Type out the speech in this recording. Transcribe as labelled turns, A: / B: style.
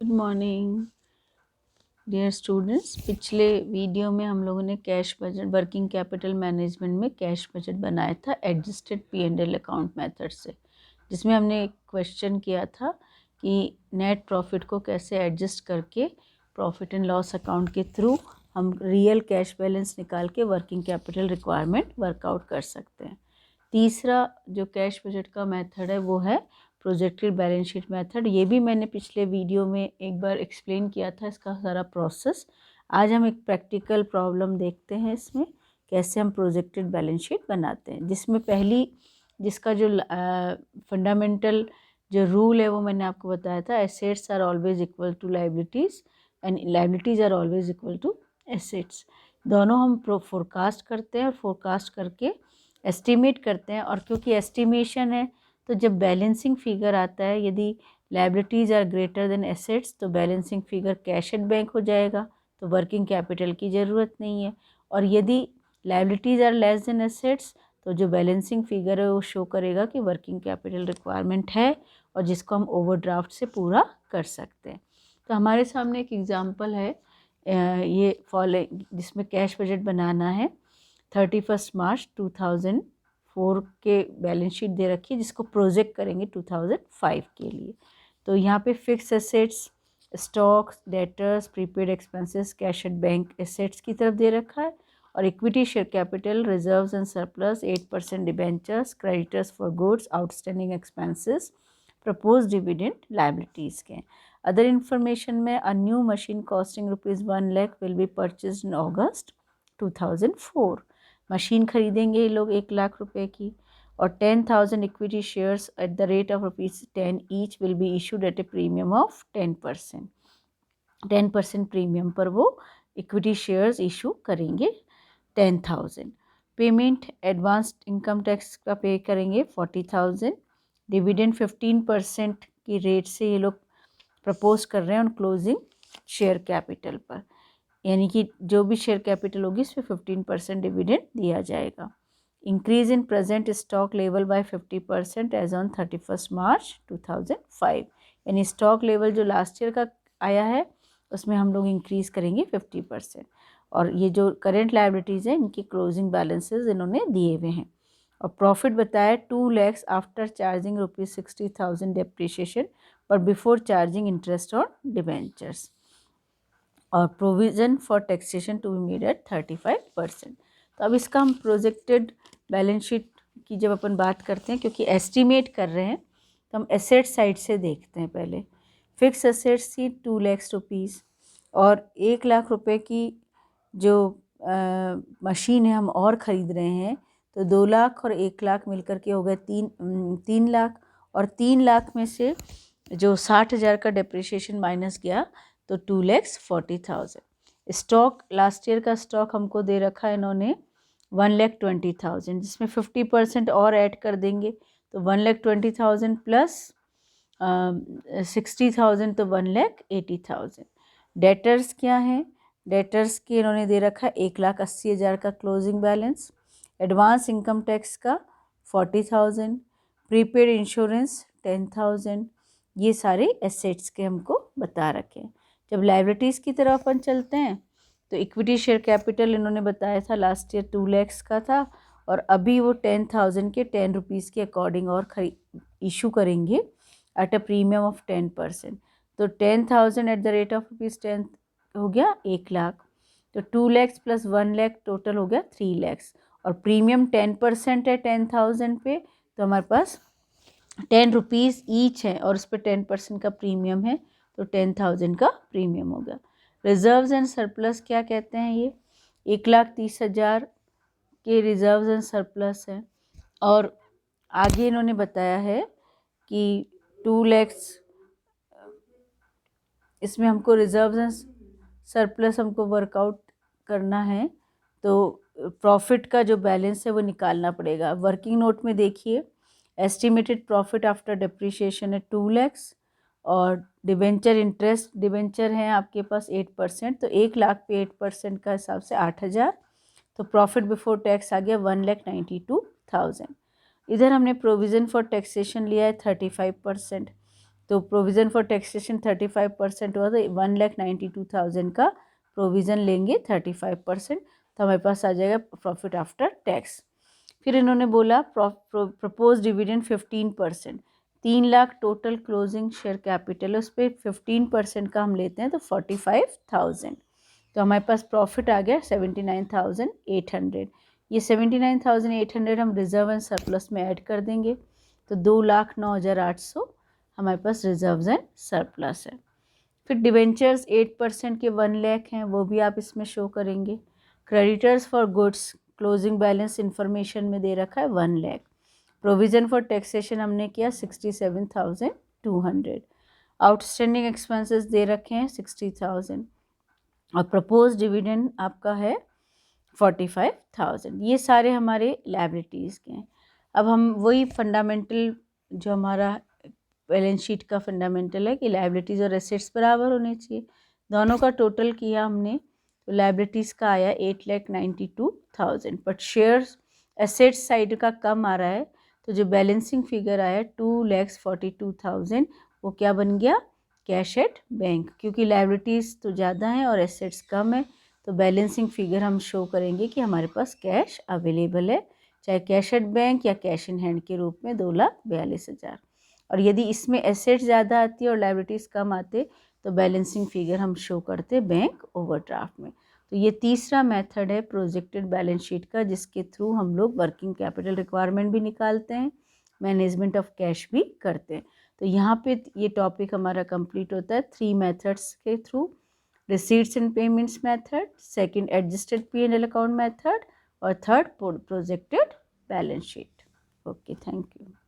A: Good morning dear students. पिछले video में हम लोगों ने cash budget, working capital management में कैश बजट बनाया था एडजस्टेड P&L अकाउंट मेथड से, जिसमें हमने एक क्वेश्चन किया था कि नेट प्रॉफिट को कैसे एडजस्ट करके प्रॉफिट एंड लॉस अकाउंट के थ्रू हम रियल कैश बैलेंस निकाल के वर्किंग कैपिटल रिक्वायरमेंट वर्कआउट कर सकते हैं। तीसरा जो कैश बजट का मेथड है वो है प्रोजेक्टेड बैलेंस शीट मेथड। ये भी मैंने पिछले वीडियो में एक बार एक्सप्लेन किया था इसका सारा प्रोसेस। आज हम एक प्रैक्टिकल प्रॉब्लम देखते हैं इसमें कैसे हम प्रोजेक्टेड बैलेंस शीट बनाते हैं, जिसमें जिसका जो फंडामेंटल जो रूल है वो मैंने आपको बताया था, assets are always equal to liabilities and liabilities are always equal to assets. दोनों हम फोरकास्ट करते हैं और फोरकास्ट करके एस्टिमेट करते हैं, और क्योंकि एस्टिमेशन है तो जब बैलेंसिंग फिगर आता है, यदि liabilities are greater than assets तो balancing figure cash at bank हो जाएगा, तो वर्किंग कैपिटल की ज़रूरत नहीं है। और यदि liabilities are less than assets तो जो बैलेंसिंग फिगर है वो शो करेगा कि वर्किंग कैपिटल रिक्वायरमेंट है और जिसको हम ओवरड्राफ्ट से पूरा कर सकते हैं। तो हमारे सामने एक एग्जांपल है ये फॉलोइंग, जिसमें कैश बजट बनाना है 31 मार्च 2004 के बैलेंस शीट दे रखी है, जिसको प्रोजेक्ट करेंगे 2005 के लिए। तो यहाँ पे fix assets, stocks, debtors, prepaid expenses, cash at bank assets की तरफ दे रखा है, और equity share capital, reserves and surplus, 8% debentures, creditors for goods, outstanding expenses, propose dividend liabilities के। अदर इन्फॉर्मेशन में a new machine costing ₹1 lakh will be purchase in August 2004। Machine खरीदेंगे ये लोग 1 लाख रुपए की, और 10,000 equity shares at the rate of ₹10 each will be issued at A premium of 10%। 10% premium पर वो इक्विटी शेयर्स इशू करेंगे 10,000। पेमेंट एडवांस इनकम टैक्स का पे करेंगे 40,000। डिविडेंड 15% की रेट से ये लोग प्रपोज कर रहे हैं ऑन क्लोजिंग शेयर कैपिटल पर, यानी कि जो भी शेयर कैपिटल होगी उस पर 15% डिविडेंड दिया जाएगा। Increase in present stock level by 50% as on 31 March 2005, यानी स्टॉक लेवल जो लास्ट ईयर का आया है उसमें हम लोग इंक्रीज़ करेंगे 50%। और ये जो करेंट लाइबिलिटीज़ हैं इनकी क्लोजिंग बैलेंसेस इन्होंने दिए हुए हैं। और प्रॉफिट बताया 2 lakhs आफ्टर चार्जिंग ₹60,000 डेप्रिशिएशन पर before charging interest on debentures, और provision for taxation to be made at 35%। तो अब इसका हम प्रोजेक्टेड बैलेंस शीट की जब अपन बात करते हैं, क्योंकि एस्टिमेट कर रहे हैं तो हम एसेट साइड से देखते हैं। पहले फिक्स एसेट्स थी 2 lakhs रुपीज़, और 1 लाख रुपए की जो मशीन है हम और ख़रीद रहे हैं, तो 2 लाख और 1 लाख मिलकर के हो गए 3 लाख, और 3 लाख में से जो 60,000 का डेप्रिशिएशन माइनस किया तो 2,40,000। स्टॉक लास्ट ईयर का स्टॉक हमको दे रखा है इन्होंने 1,20,000, जिसमें 50% और ऐड कर देंगे तो 1,20,000 प्लस 60,000 तो 1,80,000। डेटर्स क्या हैं? डेटर्स के इन्होंने दे रखा है 1,80,000 का closing balance, advance income tax का 40,000, प्रीपेड इंश्योरेंस 10,000। ये सारे एसेट्स के हमको बता रखे हैं। जब लाइबिलिटीज़ की तरफ अपन चलते हैं तो इक्विटी शेयर कैपिटल इन्होंने बताया था लास्ट ईयर 2 lakhs का था, और अभी वो 10,000 के 10 रुपीज़ के अकॉर्डिंग और इशू करेंगे एट अ प्रीमियम ऑफ 10%। तो 10,000 एट द रेट ऑफ ₹10 हो गया 1 लाख, तो 2 lakhs प्लस 1 लाख टोटल हो गया 3 lakhs, और प्रीमियम 10% है 10,000 पे, तो हमारे पास 10 रुपीज़ ईच है और उस पर 10% का प्रीमियम है, तो 10,000 का प्रीमियम हो गया। रिजर्व्स एंड सरप्लस क्या कहते हैं? ये 1,30,000 के रिजर्व्स एंड सरप्लस है, और आगे इन्होंने बताया है कि 2 lakhs इसमें हमको रिजर्व्स एंड सरप्लस हमको वर्कआउट करना है, तो प्रॉफिट का जो बैलेंस है वो निकालना पड़ेगा। वर्किंग नोट में देखिए एस्टिमेटेड प्रॉफिट आफ्टर डिप्रिशिएशन है 2 lakhs, और डिबेंचर इंटरेस्ट, डिबेंचर हैं आपके पास 8%, तो 1 लाख पे 8% का हिसाब से 8,000, तो प्रॉफिट बिफोर टैक्स आ गया 1,92,000। इधर हमने प्रोविज़न फॉर टैक्सेशन लिया है 35%, तो प्रोविज़न फॉर टैक्सेशन 35% हुआ, तो 1,92,000 का प्रोविज़न लेंगे 35%, तो हमारे पास आ जाएगा प्रॉफिट आफ्टर टैक्स। फिर इन्होंने बोला propose dividend 15%, 3 lakh total closing share capital है, उस पर 15% का हम लेते हैं तो 45,000, तो हमारे पास प्रॉफिट आ गया 79,800। ये 79,800 हम रिजर्व एंड सरप्लस में ऐड कर देंगे, तो 2,09,800 हमारे पास रिजर्व्स एंड सरप्लस है। फिर डिवेंचर्स 8% के 1 लाख हैं, वो भी आप इसमें शो करेंगे। Creditors for goods closing balance information में दे रखा है 1 लाख। प्रोविज़न फॉर टैक्सेशन हमने किया 67,200। आउटस्टैंडिंग एक्सपेंसेस दे रखे हैं 60,000 और प्रपोज डिविडेंड आपका है 45,000। ये सारे हमारे लायबिलिटीज़ के हैं। अब हम वही फंडामेंटल जो हमारा बैलेंस शीट का फंडामेंटल है कि लायबिलिटीज़ और एसेट्स बराबर होने चाहिए, दोनों का टोटल किया हमने, तो लायबिलिटीज़ का आया 8,92,000, बट शेयर्स एसेट्स साइड का कम आ रहा है, तो जो बैलेंसिंग फिगर आया 2,42,000 वो क्या बन गया, कैश एट बैंक, क्योंकि लायबिलिटीज़ तो ज़्यादा हैं और एसेट्स कम है, तो बैलेंसिंग फिगर हम शो करेंगे कि हमारे पास कैश अवेलेबल है, चाहे कैश एट बैंक या कैश इन हैंड के रूप में 2,42,000। और यदि इसमें एसेट्स ज़्यादा आती है और लायबिलिटीज़ कम आते तो बैलेंसिंग फिगर हम शो करते बैंक ओवरड्राफ्ट में। तो ये तीसरा मेथड है प्रोजेक्टेड बैलेंस शीट का, जिसके थ्रू हम लोग वर्किंग कैपिटल रिक्वायरमेंट भी निकालते हैं, मैनेजमेंट ऑफ कैश भी करते हैं। तो यहाँ पे ये टॉपिक हमारा कंप्लीट होता है 3 मेथड्स के थ्रू, receipts and payments method, second adjusted P&L account method और third projected balance sheet. Okay, thank you.